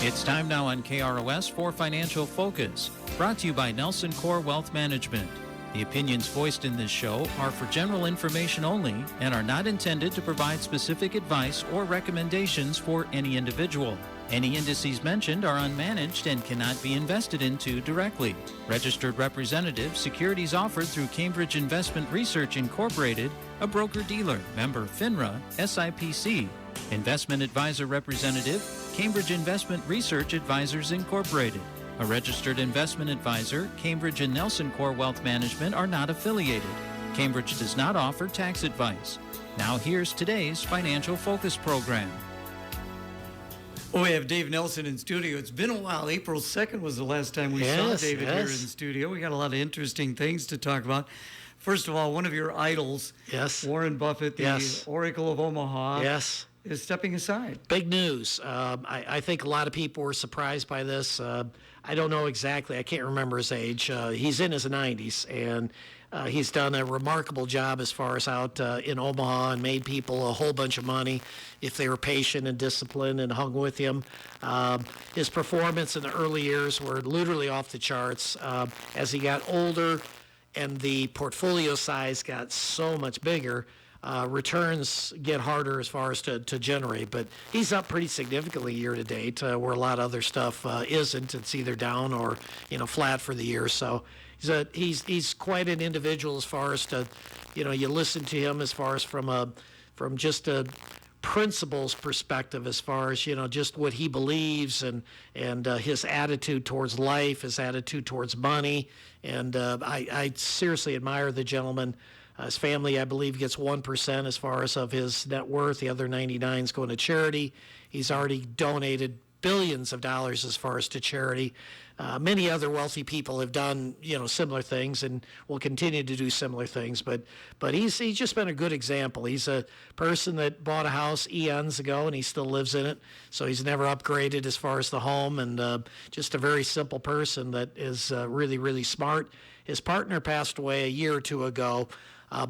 It's time now on KROS for Financial Focus, brought to you by NelsonCorp Wealth Management. The opinions voiced in this show are for general information only and are not intended to provide specific advice or recommendations for any individual. Any indices mentioned are unmanaged and cannot be invested into directly. Registered representative, securities offered through Cambridge Investment Research Incorporated, a broker-dealer, member FINRA, SIPC. Investment advisor representative, Cambridge Investment Research Advisors Incorporated. A registered investment advisor, Cambridge and NelsonCorp Wealth Management are not affiliated. Cambridge does not offer tax advice. Now here's today's Financial Focus program. Well, we have Dave Nelson in studio. It's been a while. April 2nd was the last time we saw David here in studio. We got a lot of interesting things to talk about. First of all, one of your idols, Warren Buffett, the Oracle of Omaha, is stepping aside. Big news. I think a lot of people were surprised by this. I don't know exactly. I can't remember his age. He's in his 90s, and he's done a remarkable job as far as out in Omaha and made people a whole bunch of money if they were patient and disciplined and hung with him. His performance in the early years were literally off the charts. As he got older and the portfolio size got so much bigger, returns get harder as far as to generate, but he's up pretty significantly year to date, where a lot of other stuff isn't. It's either down or flat for the year. So he's quite an individual as far as to you listen to him as far as from just a principles perspective, as far as just what he believes and his attitude towards life, his attitude towards money, and I seriously admire the gentleman. His family, I believe, gets 1% as far as of his net worth. The other 99 is going to charity. He's already donated billions of dollars as far as to charity. Many other wealthy people have done, similar things and will continue to do similar things. But he's just been a good example. He's a person that bought a house eons ago and he still lives in it. So he's never upgraded as far as the home, and just a very simple person that is really, really smart. His partner passed away a year or two ago.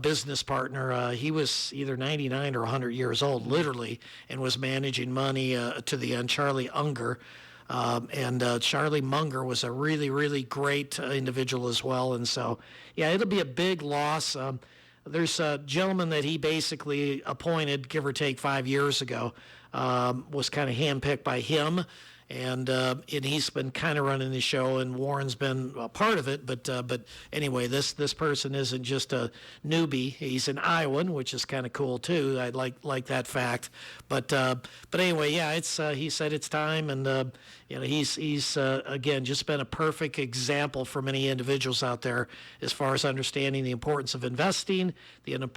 Business partner. He was either 99 or 100 years old, literally, and was managing money to the end, Charlie Unger. And Charlie Munger was a really, really great individual as well. And so, it'll be a big loss. There's a gentleman that he basically appointed, give or take 5 years ago, was kind of handpicked by him. And he's been kind of running the show, and Warren's been a part of it. But anyway, this person isn't just a newbie. He's an Iowan, which is kind of cool too. I like that fact. But anyway, it's he said it's time, and he's again just been a perfect example for many individuals out there as far as understanding the importance of investing, the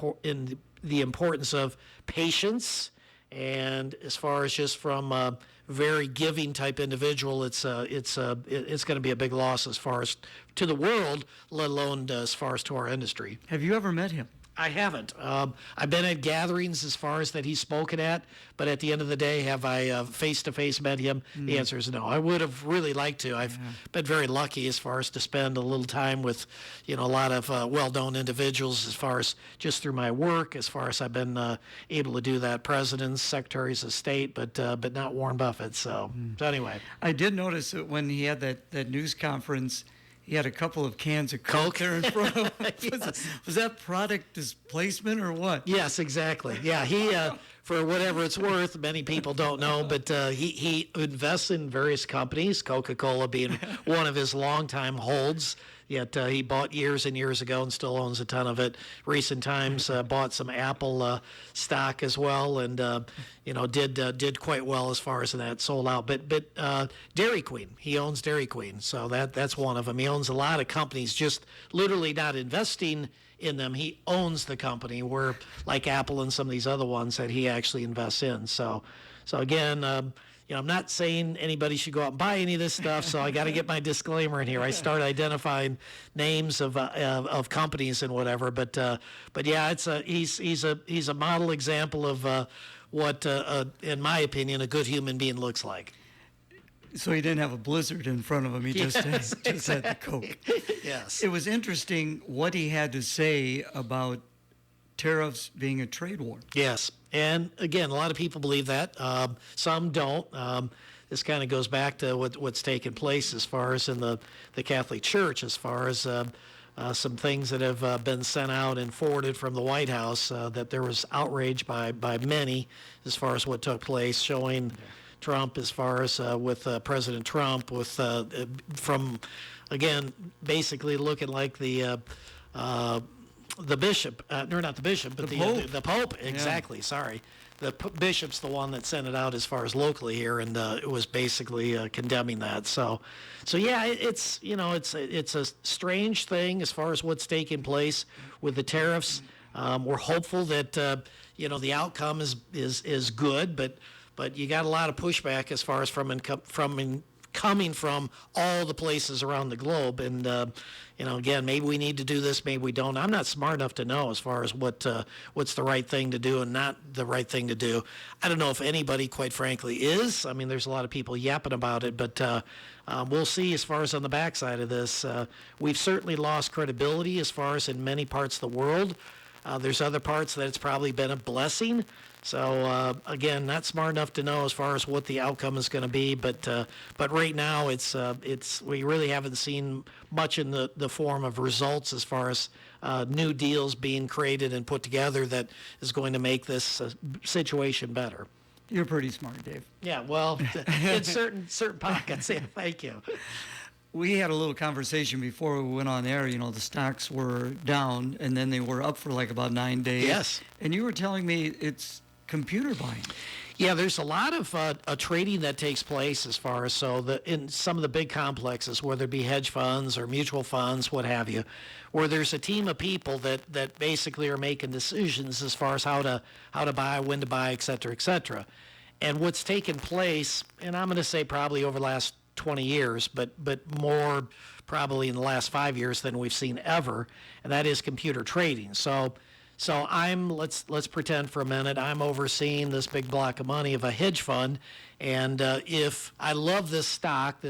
importance of patience. And as far as just from a very giving type individual, it's going to be a big loss as far as to the world, let alone as far as to our industry. Have you ever met him? I haven't. I've been at gatherings as far as that he's spoken at, but at the end of the day, have I face-to-face met him? The answer is no. I would have really liked to. I've been very lucky as far as to spend a little time with, a lot of well-known individuals as far as just through my work, as far as I've been able to do that, presidents, secretaries of state, but not Warren Buffett. So anyway. I did notice that when he had that news conference, he had a couple of cans of Coke there in front of him. Was that product displacement or what? Yes, exactly. Yeah, he, for whatever it's worth, many people don't know, but he invests in various companies, Coca-Cola being one of his longtime holds. Yet he bought years and years ago and still owns a ton of it. Recent times bought some Apple stock as well, and did quite well as far as that, sold out. But Dairy Queen, he owns Dairy Queen, so that's one of them. He owns a lot of companies, just literally not investing in them. He owns the company, where like Apple and some of these other ones that he actually invests in. So again. I'm not saying anybody should go out and buy any of this stuff, so I got to get my disclaimer in here. I start identifying names of companies and whatever, but yeah, he's a model example of what, in my opinion, a good human being looks like. So he didn't have a blizzard in front of him. He just had the Coke. Yes. It was interesting what he had to say about tariffs being a trade war. Yes. And again, a lot of people believe that. Some don't. this kind of goes back to what's taken place as far as in the Catholic Church, as far as some things that have been sent out and forwarded from the White House, that there was outrage by many as far as what took place, showing Trump as far as with President Trump, with from, again, basically looking like the bishop, or not the bishop, but the Pope, exactly, sorry. The bishop's the one that sent it out as far as locally here, and it was basically condemning that. So yeah, it's a strange thing as far as what's taking place with the tariffs. We're hopeful that the outcome is good, but you got a lot of pushback as far as coming from all the places around the globe. And, again, maybe we need to do this, maybe we don't. I'm not smart enough to know as far as what's the right thing to do and not the right thing to do. I don't know if anybody, quite frankly, is. I mean, there's a lot of people yapping about it, but we'll see as far as on the backside of this. We've certainly lost credibility as far as in many parts of the world. There's other parts that it's probably been a blessing. So again, not smart enough to know as far as what the outcome is going to be, but right now it's we really haven't seen much in the form of results as far as new deals being created and put together that is going to make this situation better. You're pretty smart, Dave. Yeah, well, in certain pockets. Yeah, thank you. We had a little conversation before we went on air. The stocks were down, and then they were up for like about 9 days. Yes. And you were telling me it's computer buying. Yeah, there's a lot of trading that takes place as far as in some of the big complexes, whether it be hedge funds or mutual funds, what have you, where there's a team of people that basically are making decisions as far as how to buy, when to buy, et cetera, et cetera. And what's taken place, and I'm going to say probably over the last 20 years, but more probably in the last 5 years than we've seen ever, and that is computer trading. So let's pretend for a minute I'm overseeing this big block of money of a hedge fund, and if I love this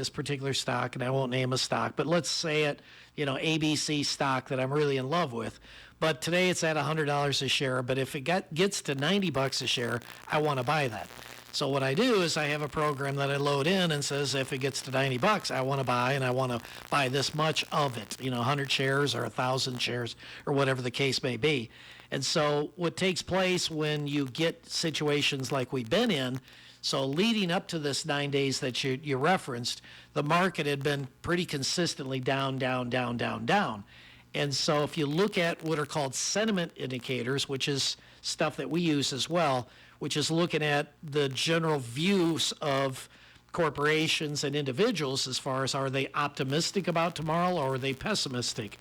particular stock, and I won't name a stock, but let's say it, ABC stock that I'm really in love with, but today it's at $100 a share, but if it gets to $90 a share, I want to buy that. So what I do is I have a program that I load in and says if it gets to $90, I want to buy, and I want to buy this much of it, 100 shares or 1,000 shares or whatever the case may be. And so what takes place when you get situations like we've been in, so leading up to this 9 days that you referenced, the market had been pretty consistently down. And so if you look at what are called sentiment indicators, which is stuff that we use as well, which is looking at the general views of corporations and individuals as far as are they optimistic about tomorrow or are they pessimistic?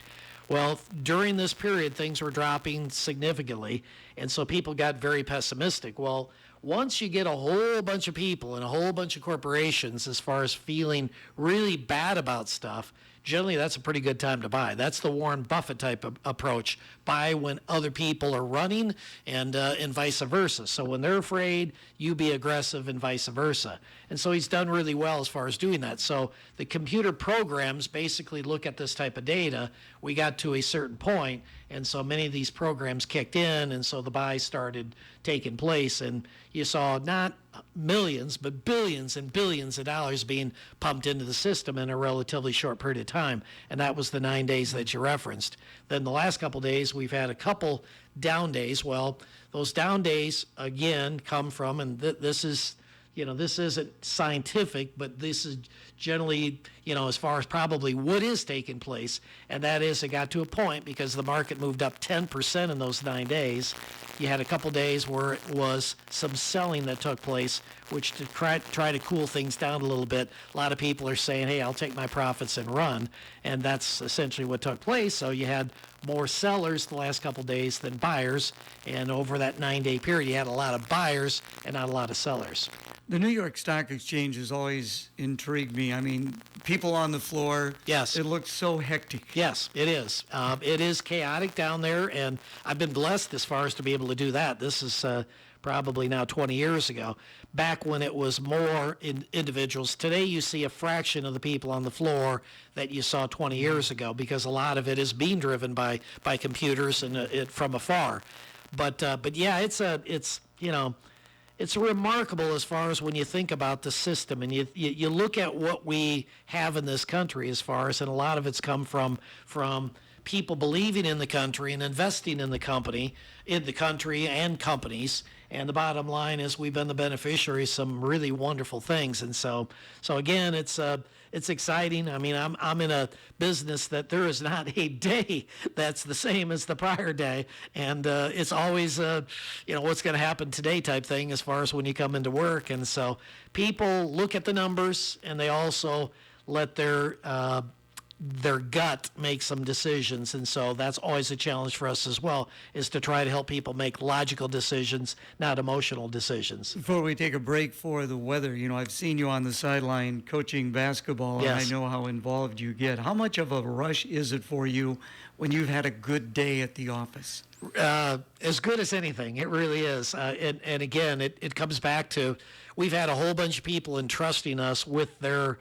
Well, during this period, things were dropping significantly, and so people got very pessimistic. Well, once you get a whole bunch of people and a whole bunch of corporations as far as feeling really bad about stuff, generally that's a pretty good time to buy. That's the Warren Buffett type of approach. Buy when other people are running and vice versa. So when they're afraid, you be aggressive and vice versa. And so he's done really well as far as doing that. So the computer programs basically look at this type of data. We got to a certain point, and so many of these programs kicked in, and so the buys started taking place, and you saw not millions, but billions and billions of dollars being pumped into the system in a relatively short period of time, and that was the 9 days that you referenced. Then the last couple days, we've had a couple down days. Well, those down days, again, come from, and this is, this isn't scientific, but this is generally, as far as probably what is taking place, and that is it got to a point because the market moved up 10% in those 9 days. You had a couple days where it was some selling that took place, which to try to cool things down a little bit. A lot of people are saying, hey, I'll take my profits and run, and that's essentially what took place. So you had more sellers the last couple days than buyers, and over that 9-day period, you had a lot of buyers and not a lot of sellers. The New York Stock Exchange has always intrigued me. I mean, people on the floor. Yes. It looks so hectic. Yes, it is. It is chaotic down there, and I've been blessed as far as to be able to do that. This is probably now 20 years ago, back when it was more individuals. Today you see a fraction of the people on the floor that you saw 20 years ago because a lot of it is being driven by it's remarkable as far as when you think about the system and you look at what we have in this country as far as, and a lot of it's come from people believing in the country and investing in the country and companies. And the bottom line is we've been the beneficiaries of some really wonderful things. And so again, it's exciting. I mean, I'm in a business that there is not a day that's the same as the prior day. And it's always, what's going to happen today type thing as far as when you come into work. And so people look at the numbers and they also let their gut make some decisions. And so that's always a challenge for us as well, is to try to help people make logical decisions, not emotional decisions. Before we take a break for the weather, I've seen you on the sideline coaching basketball, Yes. And I know how involved you get. How much of a rush is it for you when you've had a good day at the office? As good as anything. It really is. And again, it comes back to, we've had a whole bunch of people entrusting us with their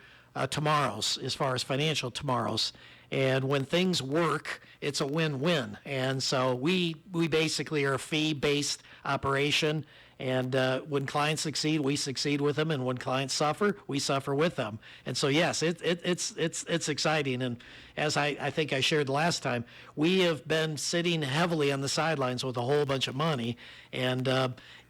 tomorrows, as far as financial tomorrows. And when things work, it's a win-win. And so we basically are a fee-based operation. And when clients succeed, we succeed with them. And when clients suffer, we suffer with them. And so, yes, it's exciting. And as I think I shared last time, we have been sitting heavily on the sidelines with a whole bunch of money. And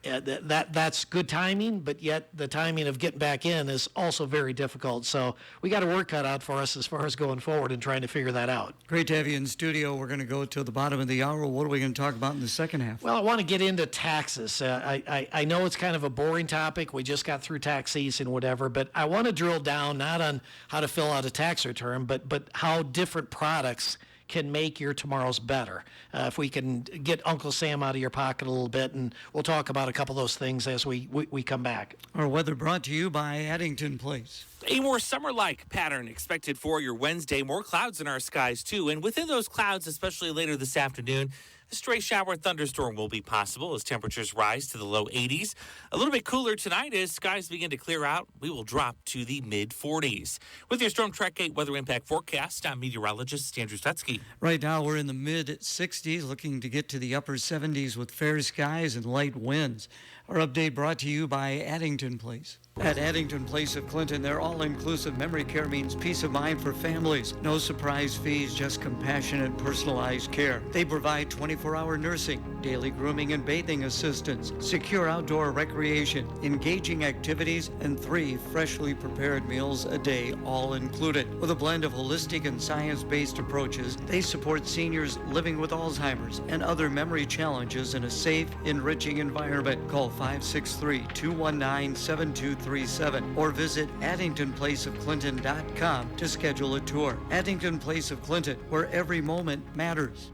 that's good timing, but yet the timing of getting back in is also very difficult. So we got a work cut out for us as far as going forward and trying to figure that out. Great to have you in studio. We're going to go to the bottom of the hour. What are we going to talk about in the second half? Well, I want to get into taxes. I know it's kind of a boring topic. We just got through tax season, whatever, but I want to drill down not on how to fill out a tax return, but how different products can make your tomorrows better. If we can get Uncle Sam out of your pocket a little bit, and we'll talk about a couple of those things as we come back. Our weather brought to you by Addington Place. A more summer-like pattern expected for your Wednesday. More clouds in our skies, too. And within those clouds, especially later this afternoon, a stray shower thunderstorm will be possible as temperatures rise to the low 80s. A little bit cooler tonight as skies begin to clear out. We will drop to the mid-40s. With your Storm Track 8 weather impact forecast, I'm meteorologist Andrew Stutzky. Right now, we're in the mid-60s, looking to get to the upper 70s with fair skies and light winds. Our update brought to you by Addington Place. At Addington Place of Clinton, their all-inclusive memory care means peace of mind for families. No surprise fees, just compassionate, personalized care. They provide 24-hour nursing, daily grooming and bathing assistance, secure outdoor recreation, engaging activities, and 3 freshly prepared meals a day, all included. With a blend of holistic and science-based approaches, they support seniors living with Alzheimer's and other memory challenges in a safe, enriching environment. Call 563-219-7237 or visit addingtonplaceofclinton.com to schedule a tour. Addington Place of Clinton, where every moment matters.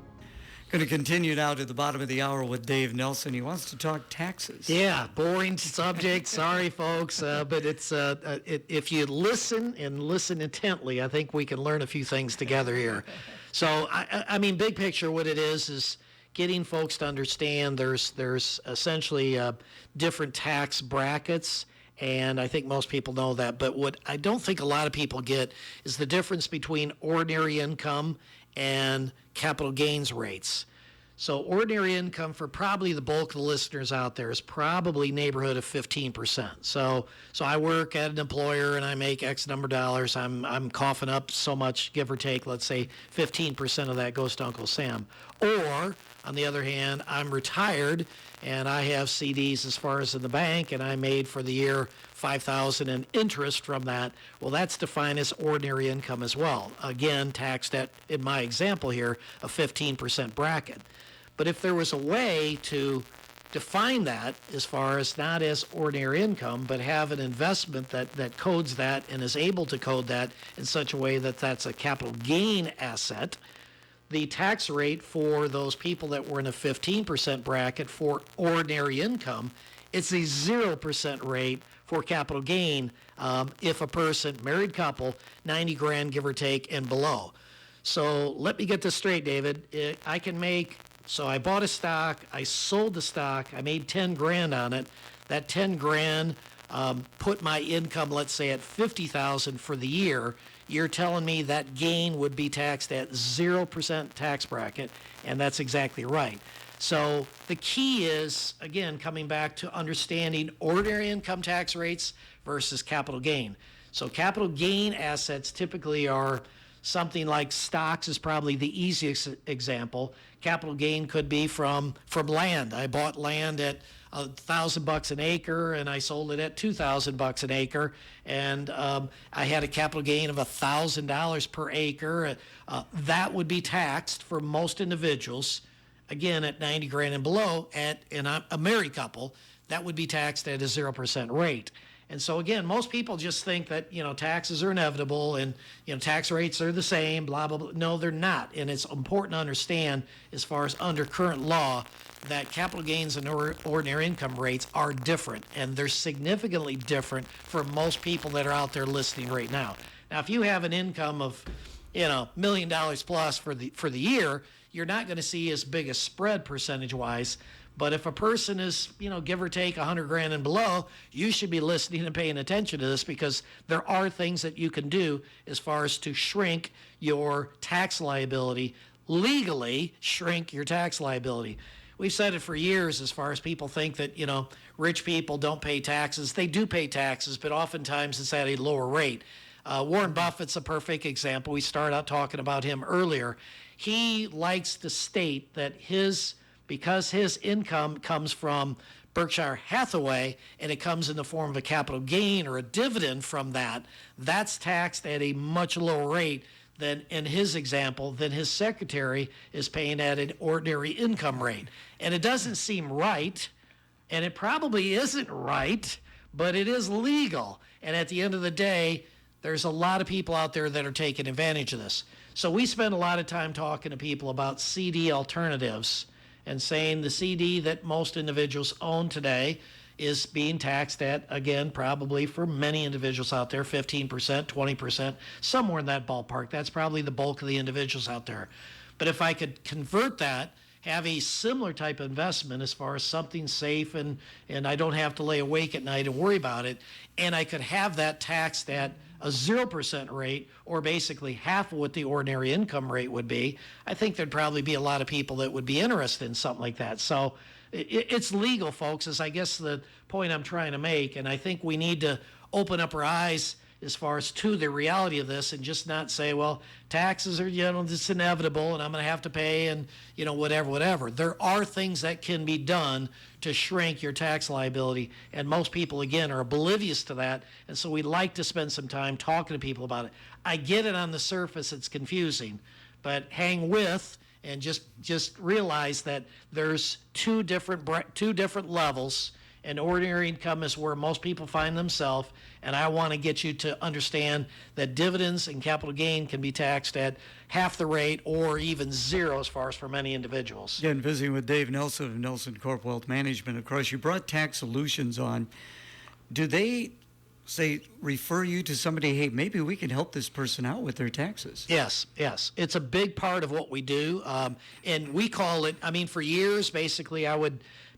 Going to continue now to the bottom of the hour with Dave Nelson. He wants to talk taxes. Yeah, boring subject. Sorry, folks, but it's if you listen and listen intently, I think we can learn a few things together here. So, I mean, big picture, what it is getting folks to understand there's essentially different tax brackets. And I think most people know that. But what I don't think a lot of people get is the difference between ordinary income and capital gains rates. So ordinary income for probably the bulk of the listeners out there is probably neighborhood of 15%. So I work at an employer and I make X number of dollars. I'm coughing up so much, give or take, let's say 15% of that goes to Uncle Sam. Or, on the other hand, I'm retired and I have CDs as far as in the bank, and I made for the year $5,000 in interest from that. Well, that's defined as ordinary income as well. Again, taxed at, in my example here, a 15% bracket. But if there was a way to define that as far as not as ordinary income, but have an investment that codes that and is able to code that in such a way that that's a capital gain asset, the tax rate for those people that were in a 15% bracket for ordinary income, it's a 0% rate for capital gain if a person, married couple, 90 grand give or take and below. So let me get this straight, David. I can make, so I bought a stock, I sold the stock, I made 10 grand on it. That 10 grand put my income, let's say, at 50,000 for the year. You're telling me that gain would be taxed at 0% tax bracket, and that's exactly right. So the key is, again, coming back to understanding ordinary income tax rates versus capital gain. So capital gain assets typically are something like stocks is probably the easiest example. Capital gain could be from land. I bought land at $1,000 an acre and I sold it at $2,000 an acre, and I had a capital gain of $1,000 per acre. That would be taxed for most individuals. Again, at 90 grand and below, and a married couple, that would be taxed at a 0% rate. And so again, most people just think that, taxes are inevitable and, tax rates are the same, blah, blah, blah. No, they're not. And it's important to understand, as far as under current law, that capital gains and ordinary income rates are different. And they're significantly different for most people that are out there listening right now. Now, if you have an income of, $1 million plus for the year, you're not going to see as big a spread percentage-wise. But if a person is, give or take 100 grand and below, you should be listening and paying attention to this, because there are things that you can do as far as to shrink your tax liability, legally shrink your tax liability. We've said it for years, as far as people think that, rich people don't pay taxes. They do pay taxes, but oftentimes it's at a lower rate. Warren Buffett's a perfect example. We started out talking about him earlier. He likes to state that because his income comes from Berkshire Hathaway and it comes in the form of a capital gain or a dividend from that's taxed at a much lower rate than, in his example, than his secretary is paying at an ordinary income rate. And it doesn't seem right, and it probably isn't right, but it is legal. And at the end of the day, there's a lot of people out there that are taking advantage of this. So we spend a lot of time talking to people about CD alternatives and saying the CD that most individuals own today is being taxed at, again, probably for many individuals out there, 15%, 20%, somewhere in that ballpark. That's probably the bulk of the individuals out there. But if I could convert that, have a similar type of investment as far as something safe and I don't have to lay awake at night and worry about it, and I could have that taxed at a 0% rate, or basically half of what the ordinary income rate would be, I think there'd probably be a lot of people that would be interested in something like that. So it's legal, folks, is I guess the point I'm trying to make. And I think we need to open up our eyes as far as to the reality of this, and just not say, well, taxes are, it's inevitable and I'm going to have to pay and, whatever. There are things that can be done to shrink your tax liability. And most people, again, are oblivious to that. And so we like to spend some time talking to people about it. I get it on the surface, it's confusing, but hang with and just realize that there's two different levels. And ordinary income is where most people find themselves. And I want to get you to understand that dividends and capital gain can be taxed at half the rate or even zero, as far as for many individuals. Again, visiting with Dave Nelson of NelsonCorp Wealth Management. Of course, you brought Tax Solutions on. Do they refer you to somebody, hey, maybe we can help this person out with their taxes? Yes. It's a big part of what we do. And we call it, for years, basically,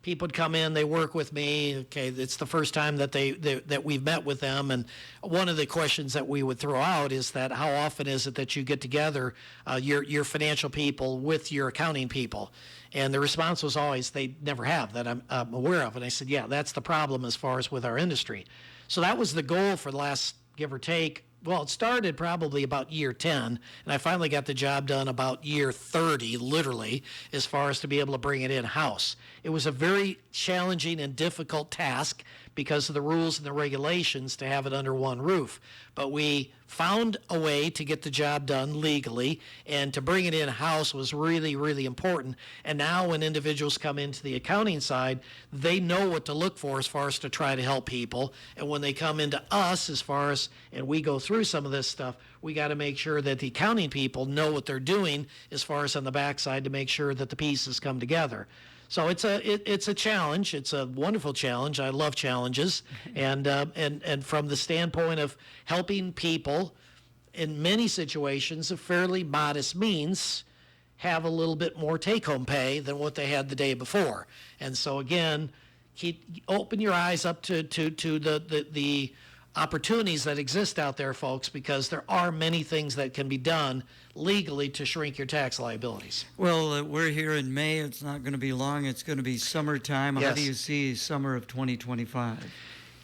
people would come in, they work with me. Okay, it's the first time that that we've met with them, and one of the questions that we would throw out is that how often is it that you get together, your financial people with your accounting people? And the response was always they never have, that I'm aware of. And I said, yeah, that's the problem as far as with our industry. So that was the goal for the last, give or take. Well, it started probably about year 10, and I finally got the job done about year 30, literally, as far as to be able to bring it in-house. It was a very challenging and difficult task because of the rules and the regulations to have it under one roof. But we found a way to get the job done legally, and to bring it in-house was really, really important. And now when individuals come into the accounting side, they know what to look for as far as to try to help people. And when they come into us, as far as, and we go through some of this stuff, we got to make sure that the accounting people know what they're doing as far as on the backside to make sure that the pieces come together. So it's a challenge. It's a wonderful challenge. I love challenges, and from the standpoint of helping people in many situations of fairly modest means have a little bit more take-home pay than what they had the day before. And so again, open your eyes up to the opportunities that exist out there, folks, because there are many things that can be done legally to shrink your tax liabilities. Well, we're here in May. It's not going to be long. It's going to be summertime. How Yes. do you see summer of 2025?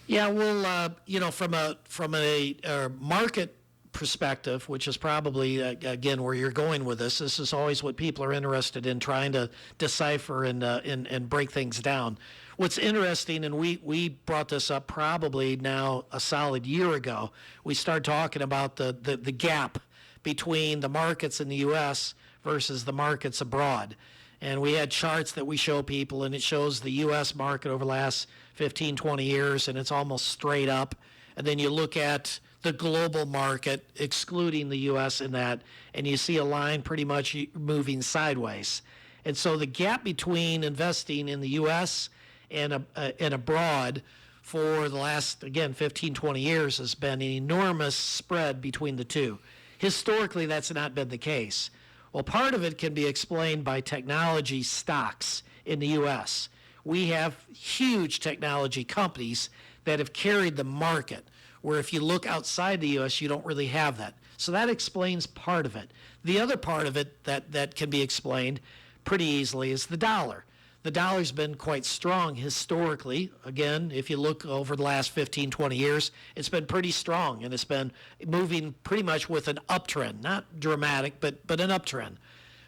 Yeah, well, from a market perspective, which is probably, again, where you're going with this is always what people are interested in, trying to decipher and break things down. What's interesting, and we brought this up probably now a solid year ago, we started talking about the gap between the markets in the U.S. versus the markets abroad. And we had charts that we show people, and it shows the U.S. market over the last 15, 20 years, and it's almost straight up. And then you look at the global market, excluding the U.S. in that, and you see a line pretty much moving sideways. And so the gap between investing in the U.S. and abroad for the last, again, 15, 20 years has been an enormous spread between the two. Historically, that's not been the case. Well, part of it can be explained by technology stocks in the U.S. We have huge technology companies that have carried the market, where if you look outside the U.S., you don't really have that. So that explains part of it. The other part of it that can be explained pretty easily is the dollar. The dollar's been quite strong historically. Again, if you look over the last 15, 20 years, it's been pretty strong, and it's been moving pretty much with an uptrend. Not dramatic, but an uptrend.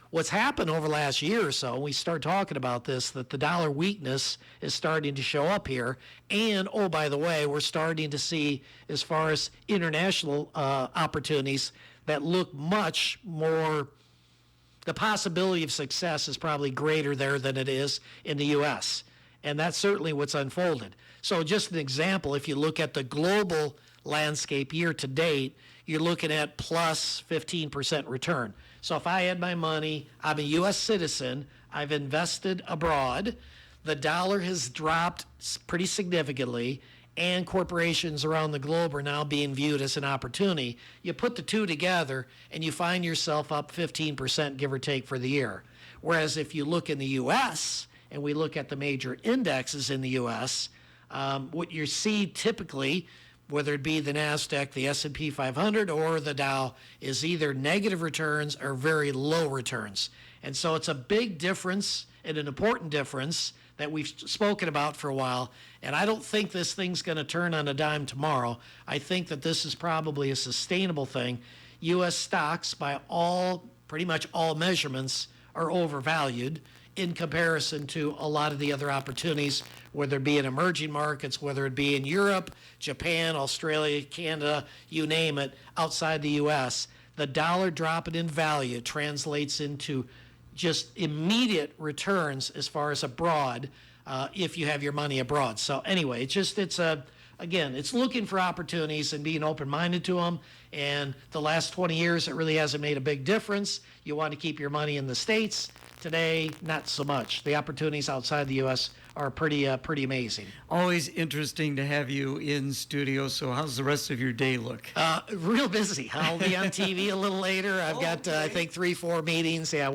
What's happened over the last year or so, we start talking about this, that the dollar weakness is starting to show up here. And, oh, by the way, we're starting to see, as far as international opportunities, that look much more, the possibility of success is probably greater there than it is in the U.S. And that's certainly what's unfolded. So just an example, if you look at the global landscape year to date, you're looking at plus 15% return. So if I had my money, I'm a U.S. citizen, I've invested abroad, the dollar has dropped pretty significantly, and corporations around the globe are now being viewed as an opportunity. You put the two together, and you find yourself up 15%, give or take, for the year. Whereas if you look in the U.S., and we look at the major indexes in the U.S., what you see typically, whether it be the NASDAQ, the S&P 500, or the Dow, is either negative returns or very low returns. And so it's a big difference and an important difference that we've spoken about for a while. And I don't think this thing's going to turn on a dime tomorrow. I think that this is probably a sustainable thing. U.S. stocks, by pretty much all measurements, are overvalued in comparison to a lot of the other opportunities, whether it be in emerging markets, whether it be in Europe, Japan, Australia, Canada, you name it, outside the U.S. The dollar dropping in value translates into just immediate returns as far as abroad, if you have your money abroad. So anyway, it's looking for opportunities and being open-minded to them. And the last 20 years, it really hasn't made a big difference. You want to keep your money in the States. Today, not so much. The opportunities outside the U.S. are pretty amazing. Always interesting to have you in studio. So how's the rest of your day look? Real busy. I'll be on TV a little later. I've got, I think, 3-4 meetings. Yeah,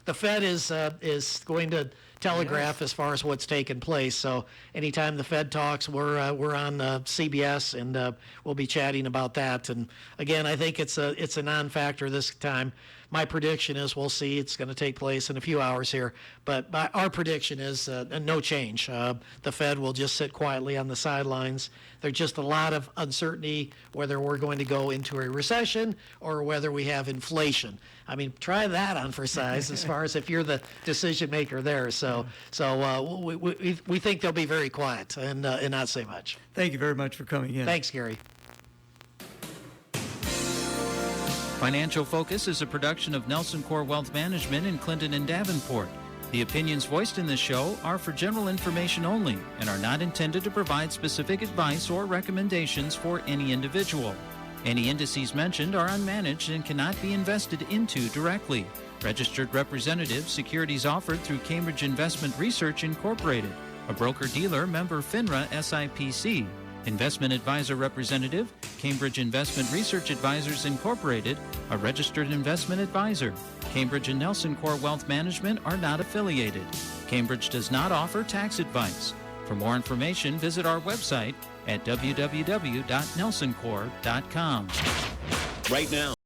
the Fed is going to telegraph as far as what's taken place. So anytime the Fed talks, we're on CBS, and we'll be chatting about that. And again, I think it's a non-factor this time. My prediction is we'll see. It's going to take place in a few hours here. But our prediction is no change. The Fed will just sit quietly on the sidelines. There's just a lot of uncertainty whether we're going to go into a recession or whether we have inflation. I mean, try that on for size as far as if you're the decision maker there. So we think they'll be very quiet and not say much. Thank you very much for coming in. Thanks, Gary. Financial Focus is a production of NelsonCorp Wealth Management in Clinton and Davenport. The opinions voiced in this show are for general information only and are not intended to provide specific advice or recommendations for any individual. Any indices mentioned are unmanaged and cannot be invested into directly. Registered representative, securities offered through Cambridge Investment Research Incorporated, a broker-dealer member FINRA SIPC. Investment advisor representative, Cambridge Investment Research Advisors Incorporated, a registered investment advisor. Cambridge and NelsonCorp Wealth Management are not affiliated. Cambridge does not offer tax advice. For more information, visit our website, at www.nelsoncorp.com. Right now.